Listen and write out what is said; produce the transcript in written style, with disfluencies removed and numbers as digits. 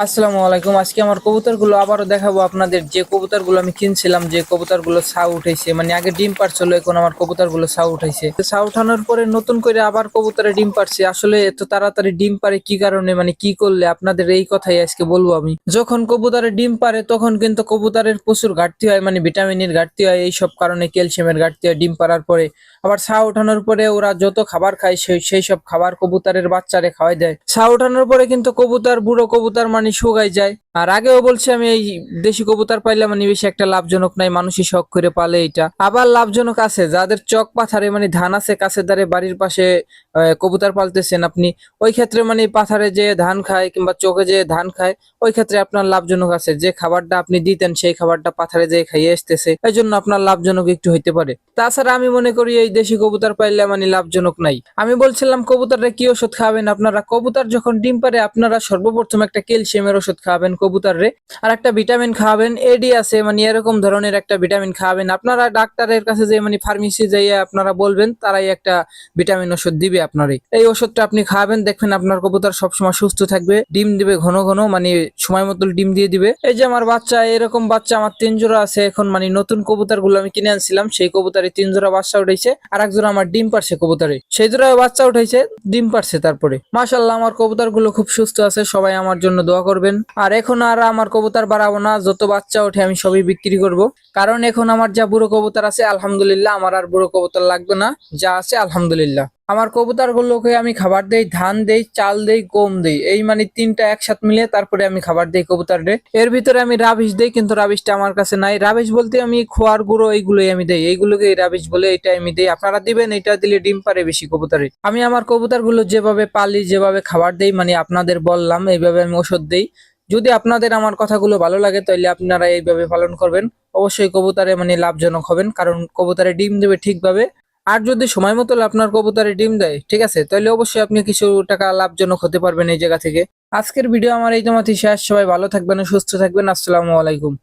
আসসালামু আলাইকুম। আজকে আমার কবুতরগুলো আবারও দেখাবো আপনাদের। যে কবুতরগুলো আমি কিনছিলাম, যে কবুতরগুলো ছাউ উঠাইছে, মানে আগে ডিম পারছিল, এখন আমার কবুতরগুলো ছাউ উঠাইছে। ছাউ উঠানোর পরে নতুন করে আবার কবুতরে ডিম পারছে। আসলে এত তাড়াতাড়ি ডিম পারে কি কারণে, মানে কি করলে, আপনাদের এই কথাই আজকে বলবো আমি। যখন কবুতরে ডিম পারে তখন কিন্তু কবুতরের প্রচুর ঘাটতি হয়, মানে ভিটামিনের ঘাটতি হয়, এইসব কারণে ক্যালসিয়ামের ঘাটতি হয় ডিম পারার পরে। আবার ছাউ ওঠানোর পরে ওরা যত খাবার খায় সেই সব খাবার কবুতরের বাচ্চারে খাওয়াই দেয়। ছাউ ওঠানোর পরে কিন্তু কবুতর, বুড়ো কবুতর মানে শুকাই যায়। আর আগেও বলছি আমি, এই দেশি কবুতর পাইলে মানে বেশি একটা লাভজনক নাই, মানুষই শখ করে পালে। এটা আবার লাভজনক আছে যাদের চক পাথারে মানে ধান আছে কাছের ধারে, বাড়ির পাশে কবুতর পালতেছেন আপনি, ওই ক্ষেত্রে মানে পাথারে যে ধান খায় কিংবা চোখে যে ধান খায়, ওই ক্ষেত্রে আপনার লাভজনক আছে। যে খাবারটা আপনি দিতেন সেই খাবারটা পাথারে যে খাইয়ে আসতেছে, এই জন্য আপনার লাভজনক একটু হইতে পারে। তাছাড়া আমি মনে করি এই দেশি কবুতর পাইলে মানে লাভজনক নাই। আমি বলছিলাম কবুতররা কি ওষুধ খাবেন আপনারা। কবুতর যখন ডিম পারে আপনারা সর্বপ্রথম একটা ক্যালসিয়ামের ওষুধ খাবেন কবুতররে, আর একটা ভিটামিন খাওয়াবেন, এডি আছে মানে এরকম ধরনের একটা ভিটামিন খাওয়াবেন। আপনারা ডাক্তারের কাছে যে মানে ফার্মেসি যাইয়ে আপনারা বলবেন, তারাই একটা ভিটামিন ওষুধ দিবে আপনারই। এই ওষুধটা আপনি খাবেন, দেখবেন আপনার কবুতর সবসময় সুস্থ থাকবে, ডিম দিবে ঘন ঘন, মানে সময় মতো ডিম দিয়ে দিবে। এই যে আমার বাচ্চা, এরকম বাচ্চা আমার 3 জোড়া আছে এখন, মানে নতুন কবুতর গুলো আমি কিনে আনছিলাম, সেই কবুতরে 3 জোড়া বাচ্চা উঠেছে, আর 1 জোড়া আমার ডিম পারছে কবুতরে, সেই জোড়া বাচ্চা উঠেছে, ডিম পারছে। তারপরে মাশাআল্লাহ আমার কবুতর গুলো খুব সুস্থ আছে, সবাই আমার জন্য দোয়া করবেন। আর এখন আর আমার কবুতর বাড়াবো না, যত বাচ্চা ওঠে আমি সবই বিক্রি করব। কারণ এখন আমার যা বুড়ো কবুতর আছে আলহামদুলিল্লাহ, আমার আর বুড়ো কবুতর লাগবে না, যা আছে আলহামদুলিল্লাহ। আমার কবুতর গুলোকে আমি খাবার দেই, ধান দেই, চাল দেই, গম দেই, এই মানে তিনটা একসাথে মিলে তারপরে আমি খাবার দেই কবুতরে। এর ভিতরে আমি রাবিশ দেই, কিন্তু রাবিশটা আমার কাছে নাই। রাবিশ বলতে আমি খোয়ার গুঁড়ো এইগুলোই আমি দেই, এইগুলোকে রাবিশ বলে, এটা আমি দেই। আপনারা দিবেন, এটা দিলে ডিম পারে বেশি কবুতরে। আমি আমার কবুতর গুলো যেভাবে পালি, যেভাবে খাবার দেই, মানে আপনাদের বললাম এইভাবে আমি ওষুধ দেই। যদি আপনাদের আমার কথাগুলো ভালো লাগে তাহলে আপনারা এইভাবে পালন করবেন, অবশ্যই কবুতরে মানে লাভজনক হবেন, কারণ কবুতরে ডিম দেবে ঠিকভাবে। আর যদি সময় মতো আপনার কবুতরে ডিম দেয়, ঠিক আছে, তাহলে অবশ্যই আপনি কিছু টাকা লাভজনক হতে পারবেন এই জায়গা থেকে। আজকের ভিডিও আমার এই তোমাতে শেষ। সবাই ভালো থাকবেন ও সুস্থ থাকবেন। আসসালামু আলাইকুম।